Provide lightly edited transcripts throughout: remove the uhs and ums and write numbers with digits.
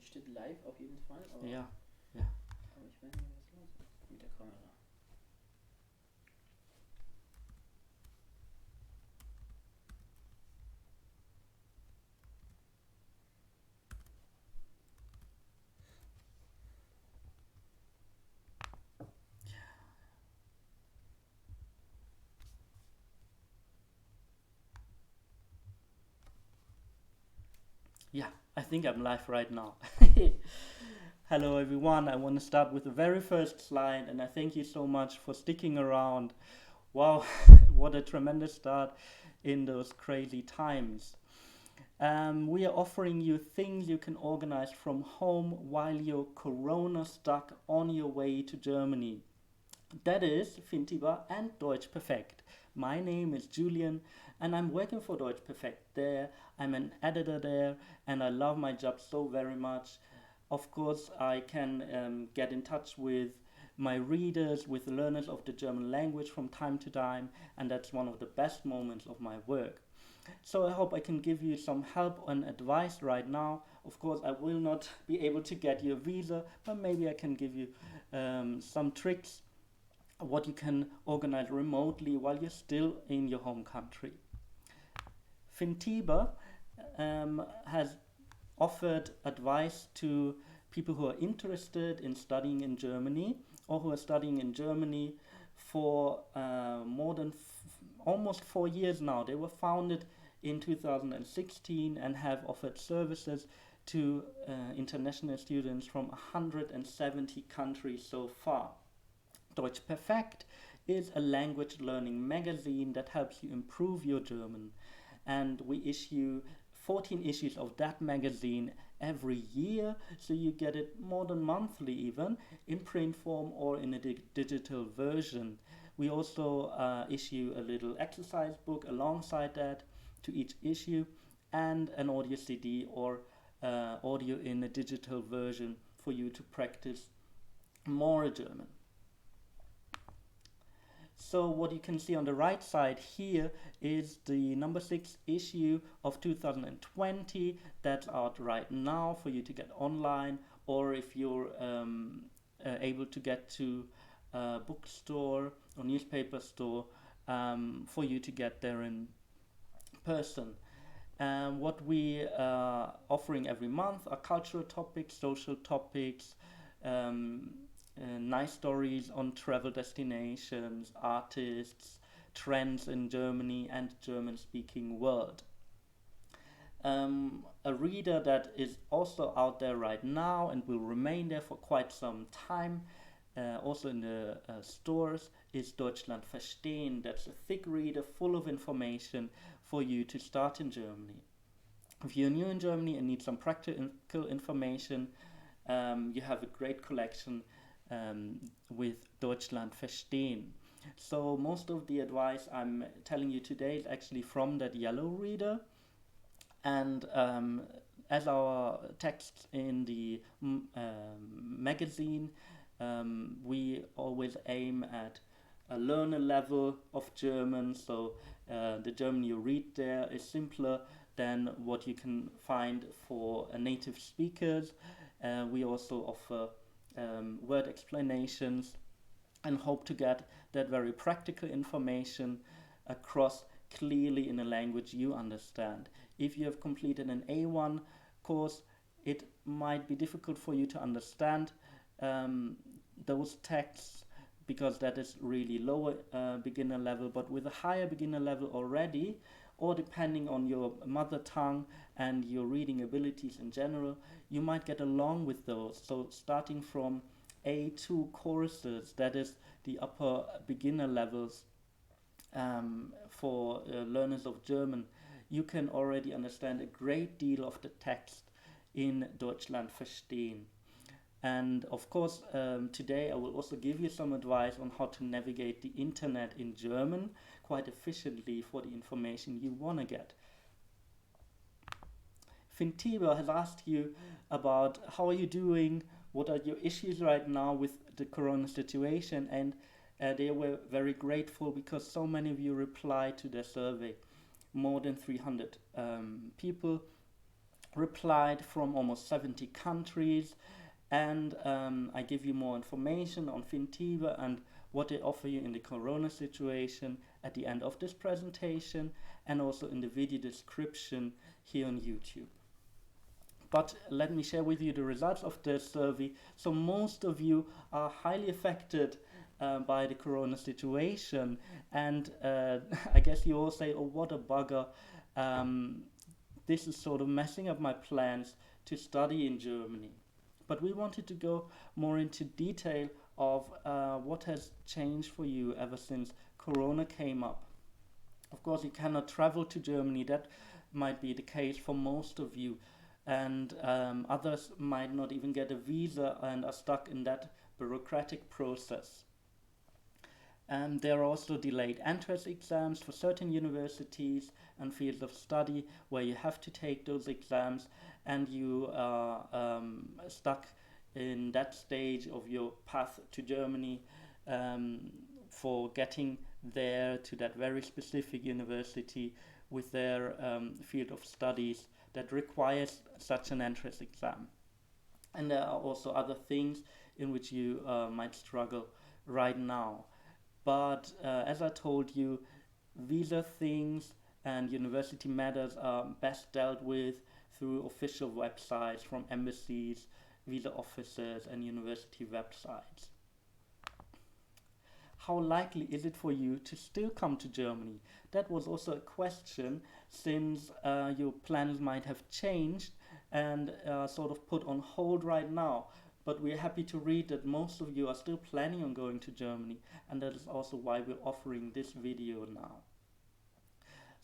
steht live auf jeden Fall, aber, Ja, ja. aber ich weiß nicht, was los ist mit der Kamera. Yeah, I think I'm live right now. Hello everyone, I want to start with the very first slide and I thank you so much for sticking around. Wow, what a tremendous start in those crazy times. We are offering you things you can organize from home while you're corona stuck on your way to Germany. That is Fintiba and Deutsch Perfekt. My name is Julian and I'm working for Deutsch Perfekt there. I'm an editor there and I love my job so very much. Of course, I can get in touch with my readers, with learners of the German language from time to time, and that's one of the best moments of my work. So I hope I can give you some help and advice right now. Of course, I will not be able to get you a visa, but maybe I can give you some tricks what you can organize remotely while you're still in your home country. Fintiba has offered advice to people who are interested in studying in Germany or who are studying in Germany for more than almost 4 years now. They were founded in 2016 and have offered services to international students from 170 countries so far. Deutsch Perfekt is a language learning magazine that helps you improve your German. And we issue 14 issues of that magazine every year, so you get it more than monthly even, in print form or in a digital version. We also issue a little exercise book alongside that to each issue, and an audio CD or audio in a digital version for you to practice more German. So what you can see on the right side here is the number 6 issue of 2020 that's out right now for you to get online, or if you're able to get to a bookstore or newspaper store, for you to get there in person. What we are offering every month are cultural topics, social topics, nice stories on travel destinations, artists, trends in Germany and German-speaking world. A reader that is also out there right now and will remain there for quite some time, also in the stores, is Deutschland verstehen. That's a thick reader full of information for you to start in Germany. If you're new in Germany and need some practical information, you have a great collection with Deutschland verstehen. So most of the advice I'm telling you today is actually from that yellow reader, and as our text in the magazine, we always aim at a learner level of German, so the German you read there is simpler than what you can find for native speakers. We also offer word explanations and hope to get that very practical information across clearly in a language you understand. If you have completed an A1 course, it might be difficult for you to understand those texts because that is really lower beginner level, but with a higher beginner level already, or depending on your mother tongue and your reading abilities in general, you might get along with those. So starting from A2 courses, that is the upper beginner levels for learners of German, you can already understand a great deal of the text in Deutschland verstehen. And of course, today I will also give you some advice on how to navigate the internet in German quite efficiently for the information you want to get. Fintiba has asked you about how are you doing, what are your issues right now with the corona situation, and they were very grateful because so many of you replied to their survey. More than 300 people replied from almost 70 countries, and I give you more information on Fintiba and what they offer you in the corona situation at the end of this presentation, and also in the video description here on YouTube. But let me share with you the results of the survey. So most of you are highly affected by the corona situation, and I guess you all say, oh, what a bugger. This is sort of messing up my plans to study in Germany. But we wanted to go more into detail of what has changed for you ever since corona came up. Of course, you cannot travel to Germany. That might be the case for most of you. And others might not even get a visa and are stuck in that bureaucratic process. There are also delayed entrance exams for certain universities and fields of study where you have to take those exams, and you are stuck in that stage of your path to Germany for getting there to that very specific university with their field of studies that requires such an entrance exam. And there are also other things in which you might struggle right now. But as I told you, visa things and university matters are best dealt with through official websites from embassies, visa offices, and university websites. How likely is it for you to still come to Germany? That was also a question, since your plans might have changed and sort of put on hold right now. But we're happy to read that most of you are still planning on going to Germany, and that is also why we're offering this video now.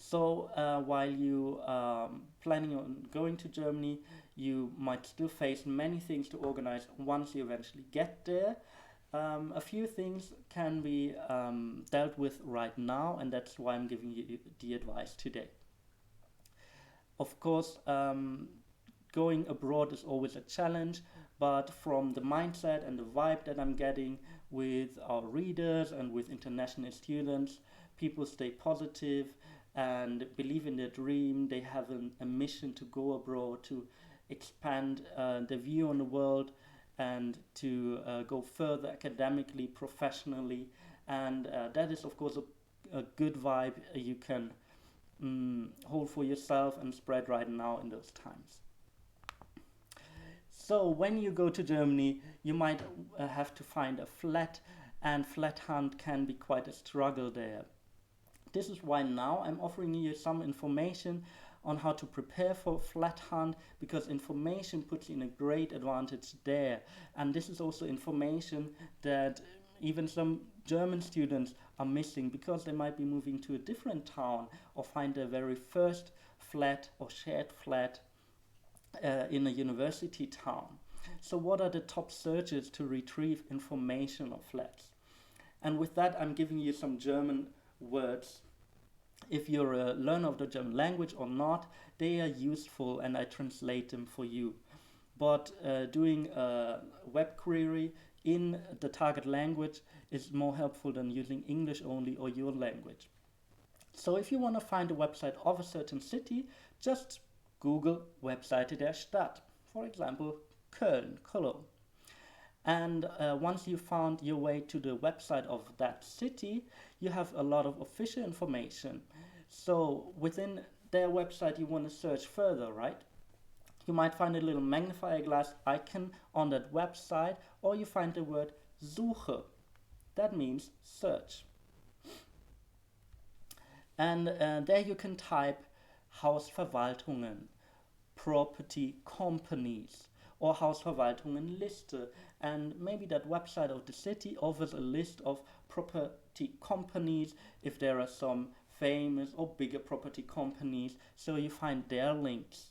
So while you are planning on going to Germany, you might still face many things to organize once you eventually get there. A few things can be dealt with right now, and that's why I'm giving you the advice today. Of course, going abroad is always a challenge, but from the mindset and the vibe that I'm getting with our readers and with international students, people stay positive and believe in their dream. They have a mission to go abroad, to expand their view on the world, and to go further academically, professionally, and that is of course a good vibe you can hold for yourself and spread right now in those times. So when you go to Germany, you might have to find a flat, and flat hunt can be quite a struggle there. This is why now I'm offering you some information on how to prepare for a flat hunt, because information puts you in a great advantage there. And this is also information that even some German students are missing, because they might be moving to a different town or find their very first flat or shared flat in a university town. So what are the top searches to retrieve information of flats? And with that, I'm giving you some German words. If you're a learner of the German language or not, they are useful and I translate them for you. But doing a web query in the target language is more helpful than using English only or your language. So if you want to find a website of a certain city, just Google Webseite der Stadt, for example, Köln, Cologne. And once you found your way to the website of that city, you have a lot of official information. So within their website, you want to search further, right? You might find a little magnifier glass icon on that website, or you find the word Suche. That means search. And there you can type Hausverwaltungen, property companies, or Hausverwaltungenliste, and maybe that website of the city offers a list of property companies if there are some famous or bigger property companies, so you find their links.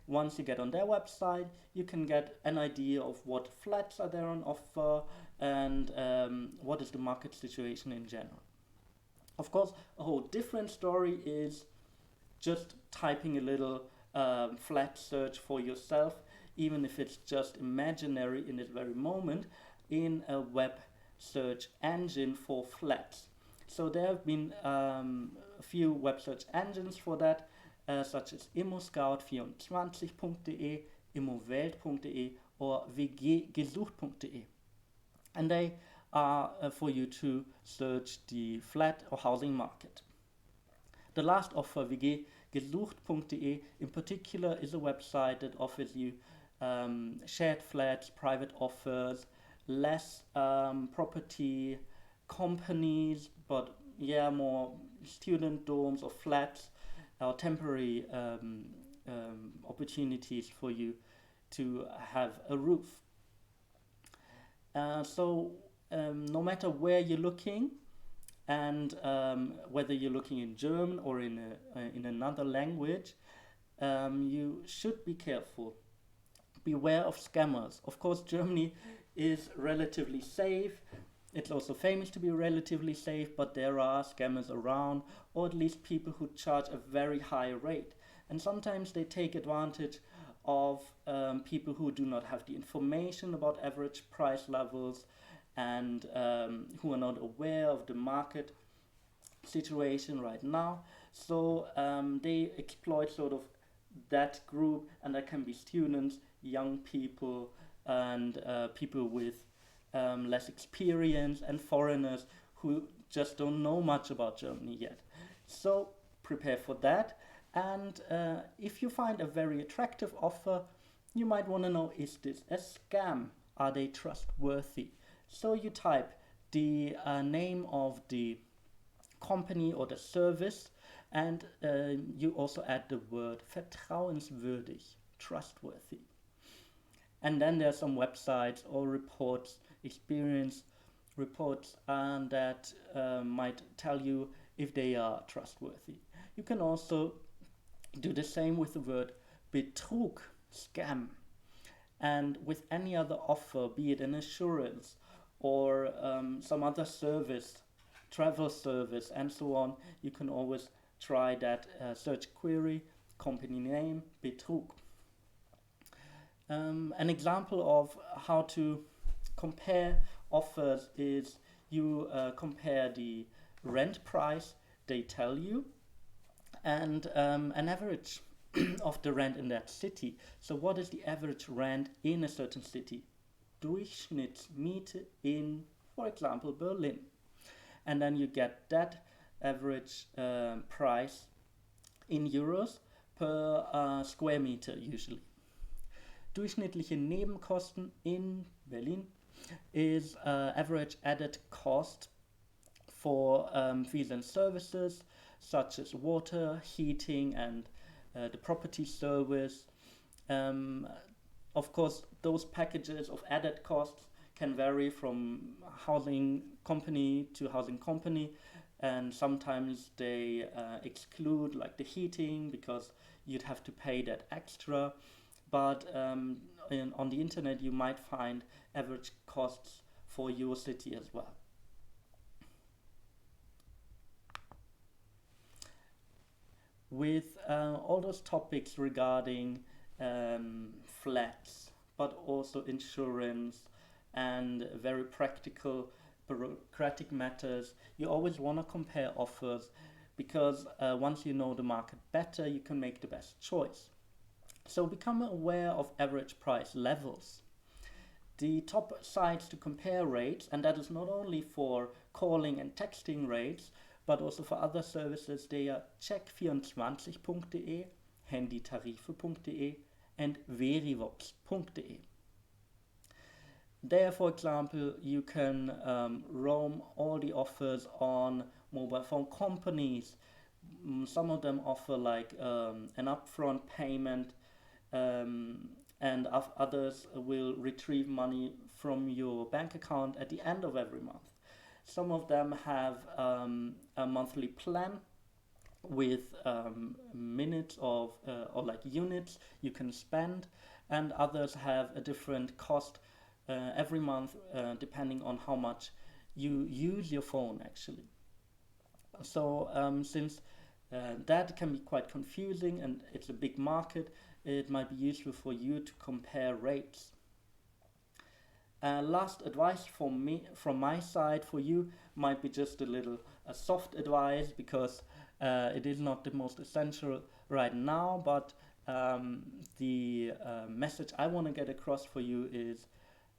Once you get on their website, you can get an idea of what flats are there on offer and what is the market situation in general. Of course, a whole different story is just typing a little flat search for yourself, even if it's just imaginary in this very moment, in a web search engine for flats. So there have been a few web search engines for that, such as immoscout24.de, immowelt.de, or wggesucht.de. And they are for you to search the flat or housing market. The last offer, wggesucht.de, in particular, is a website that offers you shared flats, private offers, less property companies, but more student dorms or flats or temporary opportunities for you to have a roof. No matter where you're looking, and whether you're looking in German or in another language, you should be careful. Beware of scammers. Of course, Germany is relatively safe. It's also famous to be relatively safe, but there are scammers around, or at least people who charge a very high rate. And sometimes they take advantage of people who do not have the information about average price levels and who are not aware of the market situation right now. So they exploit sort of that group, and that can be students, young people, and people with less experience, and foreigners who just don't know much about Germany yet. So prepare for that. And if you find a very attractive offer, you might want to know, is this a scam? Are they trustworthy? So you type the name of the company or the service, and you also add the word vertrauenswürdig, trustworthy. And then there are some websites or reports, experience reports, that might tell you if they are trustworthy. You can also do the same with the word Betrug, scam. And with any other offer, be it an insurance or some other service, travel service, and so on, you can always try that search query, company name, Betrug. An example of how to compare offers is you compare the rent price they tell you and an average of the rent in that city. So what is the average rent in a certain city? Durchschnittsmiete in, for example, Berlin. And then you get that average price in euros per square meter usually. Durchschnittliche Nebenkosten in Berlin is average added cost for fees and services such as water, heating, and the property service. Of course, those packages of added costs can vary from housing company to housing company, and sometimes they exclude like the heating because you'd have to pay that extra. But on the internet you might find average costs for your city as well. With all those topics regarding flats, but also insurance and very practical bureaucratic matters, you always want to compare offers, because once you know the market better, you can make the best choice. So become aware of average price levels. The top sites to compare rates, and that is not only for calling and texting rates, but also for other services, they are check24.de, handytarife.de, and verivox.de. There, for example, you can roam all the offers on mobile phone companies. Some of them offer like an upfront payment, and others will retrieve money from your bank account at the end of every month. Some of them have a monthly plan with minutes of or like units you can spend, and others have a different cost every month depending on how much you use your phone actually. So since that can be quite confusing and it's a big market, it might be useful for you to compare rates. Last advice from my side for you might be just a little soft advice, because it is not the most essential right now, but the message I want to get across for you is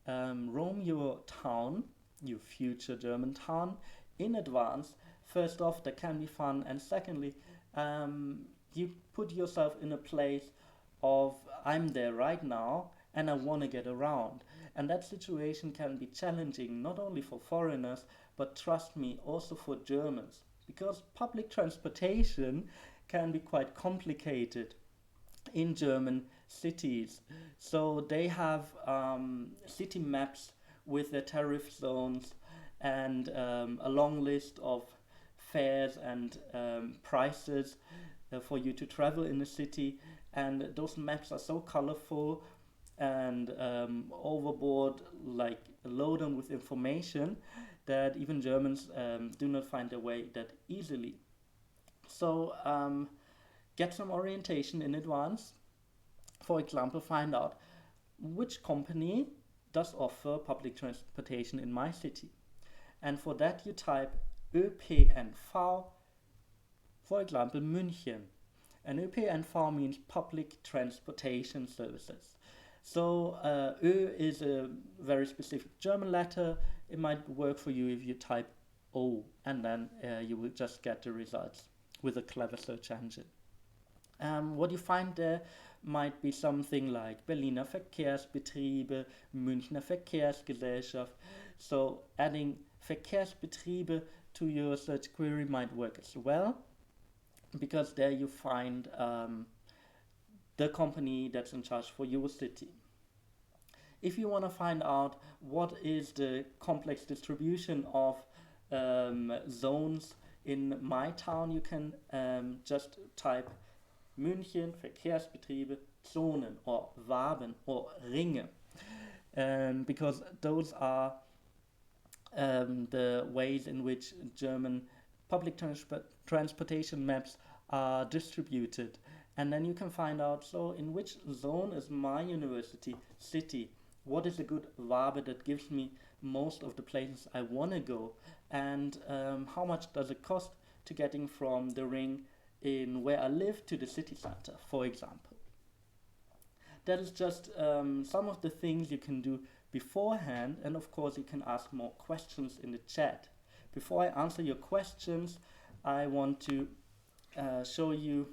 roam your town, your future German town, in advance. First off, that can be fun, and secondly, you put yourself in a place of I'm there right now and I want to get around. And that situation can be challenging not only for foreigners, but trust me, also for Germans, because public transportation can be quite complicated in German cities. So they have city maps with their tariff zones and a long list of fares and prices for you to travel in the city. And those maps are so colorful and overboard, like loaded with information, that even Germans do not find their way that easily. So get some orientation in advance. For example, find out which company does offer public transportation in my city. And for that you type ÖPNV, for example, München. And ÖPNV means public transportation services. So Ö is a very specific German letter. It might work for you if you type O, and then you will just get the results with a clever search engine. What you find there might be something like Berliner Verkehrsbetriebe, Münchner Verkehrsgesellschaft. So adding Verkehrsbetriebe to your search query might work as well, because there you find the company that's in charge for your city. If you want to find out what is the complex distribution of zones in my town, you can just type München, Verkehrsbetriebe, Zonen, or Waben, or Ringe, because those are the ways in which German public transportation maps are distributed. And then you can find out, so in which zone is my university city? What is a good Wabe that gives me most of the places I want to go? And how much does it cost to getting from the ring in where I live to the city center, for example? That is just some of the things you can do beforehand, and of course you can ask more questions in the chat. Before I answer your questions, I want to show you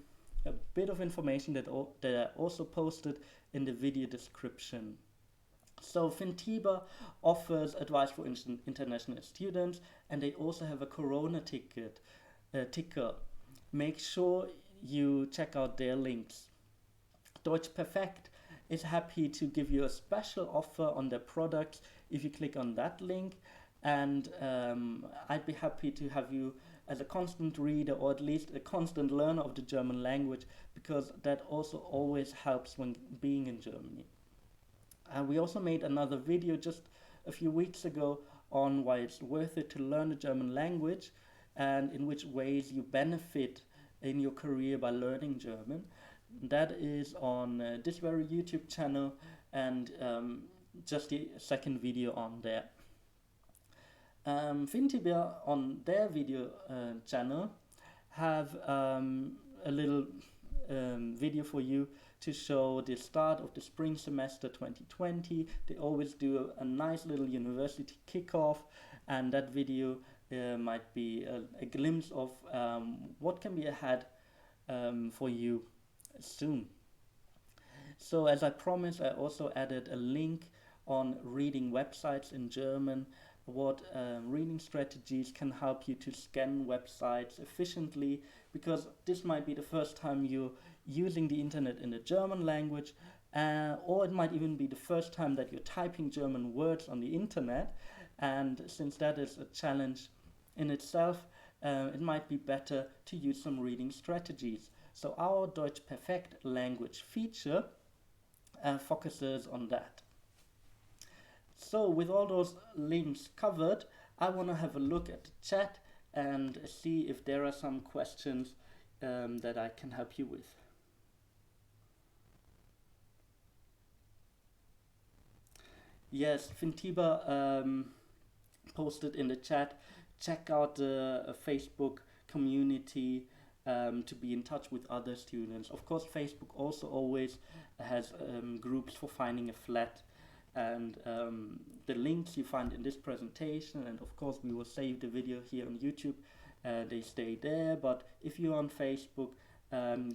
a bit of information that I also posted in the video description. So Fintiba offers advice for international students, and they also have a Corona ticker. Make sure you check out their links. Deutsch Perfekt is happy to give you a special offer on their products if you click on that link, and I'd be happy to have you as a constant reader, or at least a constant learner of the German language, because that also always helps when being in Germany. We also made another video just a few weeks ago on why it's worth it to learn the German language and in which ways you benefit in your career by learning German. That is on this very YouTube channel, and just the second video on there. Fintiba on their video channel have a little video for you to show the start of the spring semester 2020. They always do a nice little university kickoff, and that video might be a glimpse of what can be ahead for you soon. So as I promised, I also added a link on reading websites in German, what reading strategies can help you to scan websites efficiently, because this might be the first time you're using the internet in the German language, or it might even be the first time that you're typing German words on the internet, and since that is a challenge in itself, it might be better to use some reading strategies. So our Deutsch Perfekt language feature focuses on that. So with all those links covered, I want to have a look at the chat and see if there are some questions that I can help you with. Yes, Fintiba posted in the chat, check out the Facebook community to be in touch with other students. Of course, Facebook also always has groups for finding a flat, and the links you find in this presentation, and of course we will save the video here on YouTube, they stay there. But if you're on Facebook,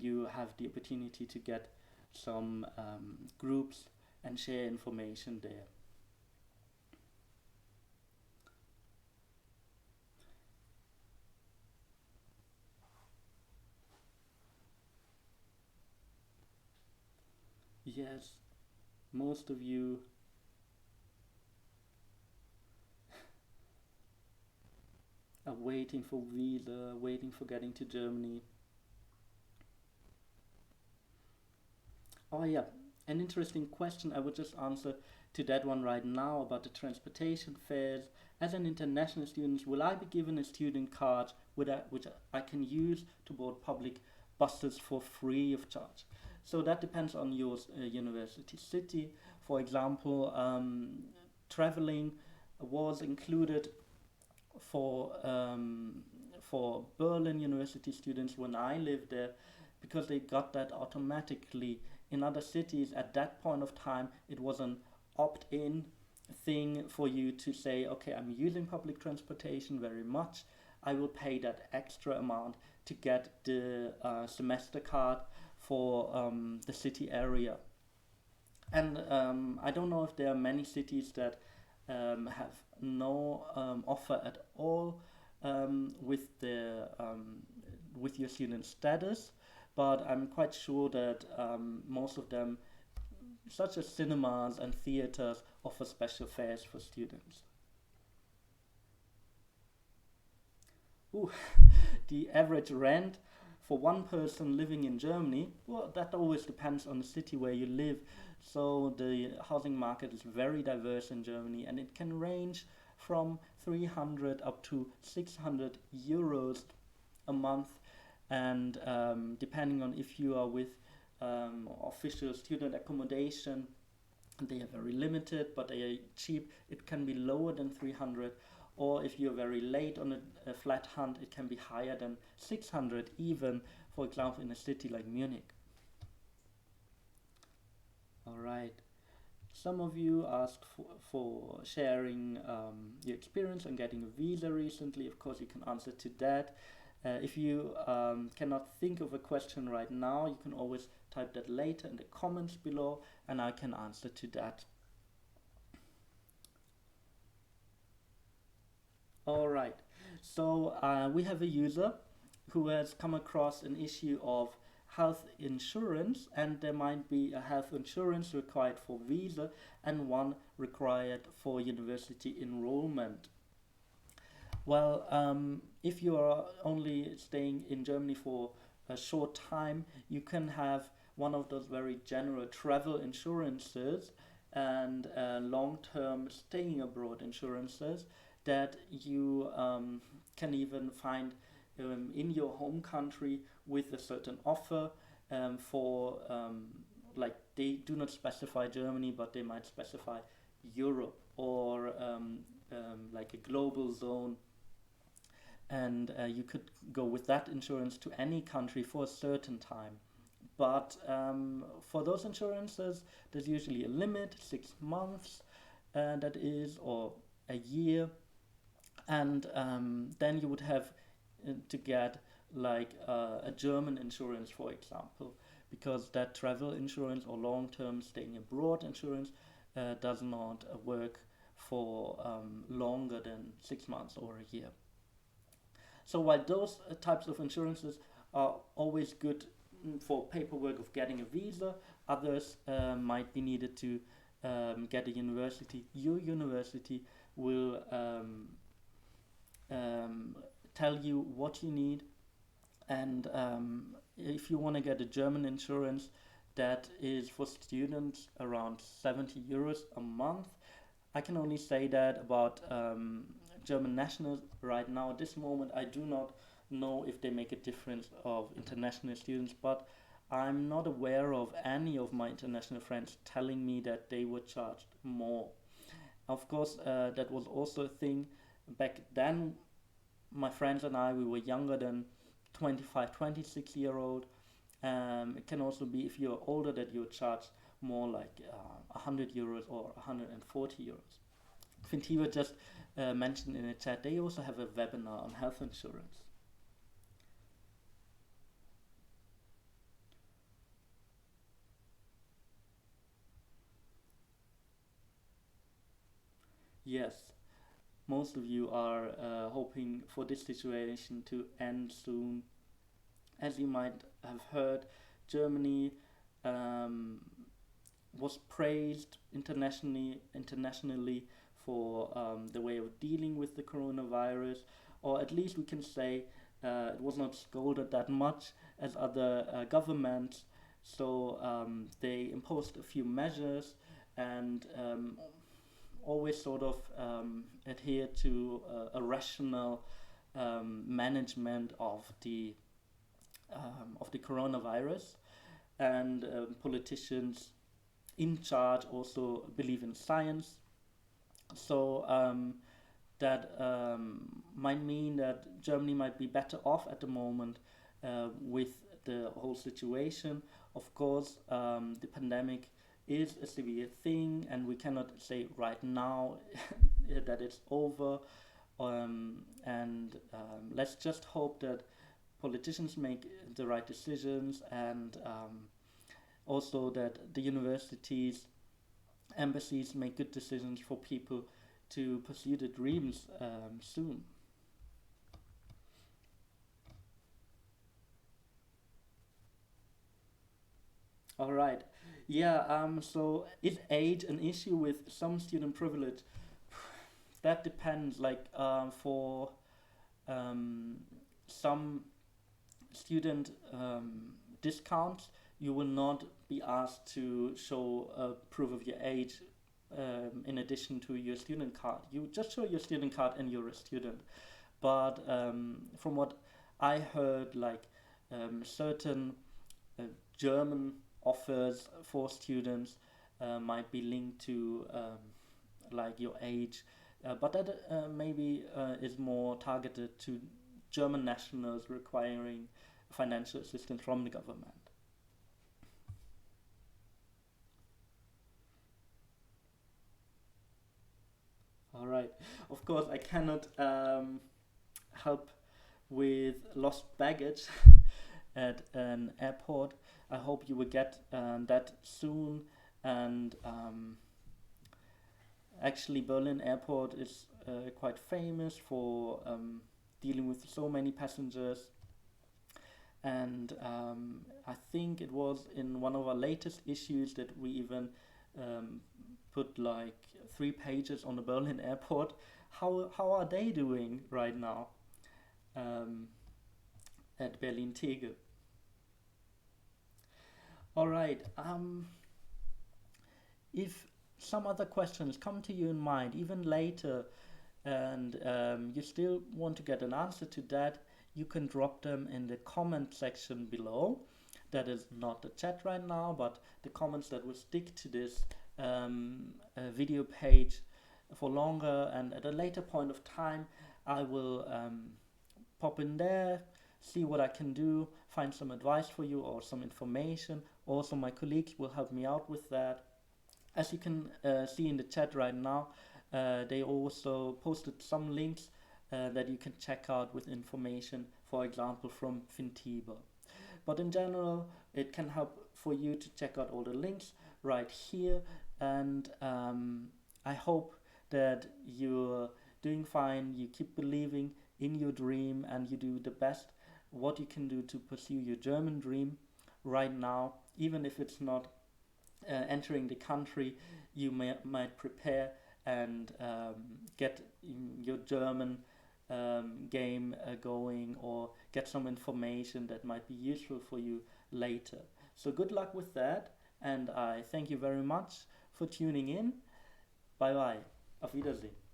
you have the opportunity to get some groups and share information there. Yes, most of you are waiting for visa, waiting for getting to Germany. Oh yeah, an interesting question. I would just answer to that one right now about the transportation fares. As an international student, will I be given a student card which I can use to board public buses for free of charge? So that depends on your university city. For example, traveling was included for Berlin University students when I lived there, because they got that automatically. In other cities at that point of time, it was an opt-in thing for you to say, okay, I'm using public transportation very much, I will pay that extra amount to get the semester card for the city area. And I don't know if there are many cities that have no offer at all with your student status, but I'm quite sure that most of them, such as cinemas and theaters, offer special fares for students. Ooh, the average rent for one person living in Germany, well, that always depends on the city where you live. So the housing market is very diverse in Germany, and it can range from 300 up to 600 euros a month. And depending on if you are with official student accommodation, they are very limited, but they are cheap. It can be lower than 300, or if you're very late on a flat hunt, it can be higher than 600, even, for example, in a city like Munich. All right. Some of you asked for sharing your experience on getting a visa recently. Of course, you can answer to that. If you cannot think of a question right now, you can always type that later in the comments below, and I can answer to that. All right. So we have a user who has come across an issue of health insurance, and there might be a health insurance required for visa and one required for university enrollment. Well, if you are only staying in Germany for a short time, you can have one of those very general travel insurances and long-term staying abroad insurances that you can even find in your home country with a certain offer for like, they do not specify Germany, but they might specify Europe or like a global zone, and you could go with that insurance to any country for a certain time. But for those insurances, there's usually a limit, 6 months, that is, or a year, and then you would have to get like a German insurance, for example, because that travel insurance or long-term staying abroad insurance does not work for longer than 6 months or a year. So while those types of insurances are always good for paperwork of getting a visa, others might be needed to get a university. Your university will tell you what you need, and if you want to get a German insurance, that is for students around 70 euros a month. I can only say that about German nationals right now. At this moment, I do not know if they make a difference of international students, but I'm not aware of any of my international friends telling me that they were charged more. Of course, that was also a thing back then. My friends and I, we were younger than 25, 26-year-old. It can also be if you're older that you charge more like 100 euros or 140 euros. Fintiba just mentioned in the chat they also have a webinar on health insurance. Yes, most of you are hoping for this situation to end soon. As you might have heard, Germany was praised internationally for the way of dealing with the coronavirus, or at least we can say it was not scolded that much as other governments. So they imposed a few measures and always sort of adhere to a rational management of the coronavirus, and politicians in charge also believe in science. So that might mean that Germany might be better off at the moment with the whole situation. Of course, the pandemic is a severe thing, and we cannot say right now that it's over. Let's just hope that politicians make the right decisions, and also that the universities, embassies make good decisions for people to pursue their dreams soon. All right. Yeah, so is age an issue with some student privilege? That depends. Like for some student discounts, you will not be asked to show proof of your age in addition to your student card. You just show your student card and you're a student. But from what I heard, like certain German offers for students might be linked to like your age, but that maybe is more targeted to German nationals requiring financial assistance from the government. All right. Of course, I cannot help with lost baggage at an airport. I hope you will get that soon. And actually, Berlin Airport is quite famous for dealing with so many passengers. And I think it was in one of our latest issues that we even put like 3 pages on the Berlin Airport. How are they doing right now at Berlin Tegel? All right. If some other questions come to you in mind, even later, and you still want to get an answer to that, you can drop them in the comment section below. That is not the chat right now, but the comments that will stick to this video page for longer, and at a later point of time I will pop in there, see what I can do, find some advice for you or some information. Also my colleagues will help me out with that. As you can see in the chat right now, they also posted some links that you can check out with information, for example from Fintiba. But in general, it can help for you to check out all the links right here, and I hope that you're doing fine, you keep believing in your dream, and you do the best what you can do to pursue your German dream right now. Even if it's not entering the country, you might prepare and get your German game going, or get some information that might be useful for you later. So good luck with that, and I thank you very much for tuning in. Bye bye. Auf Wiedersehen.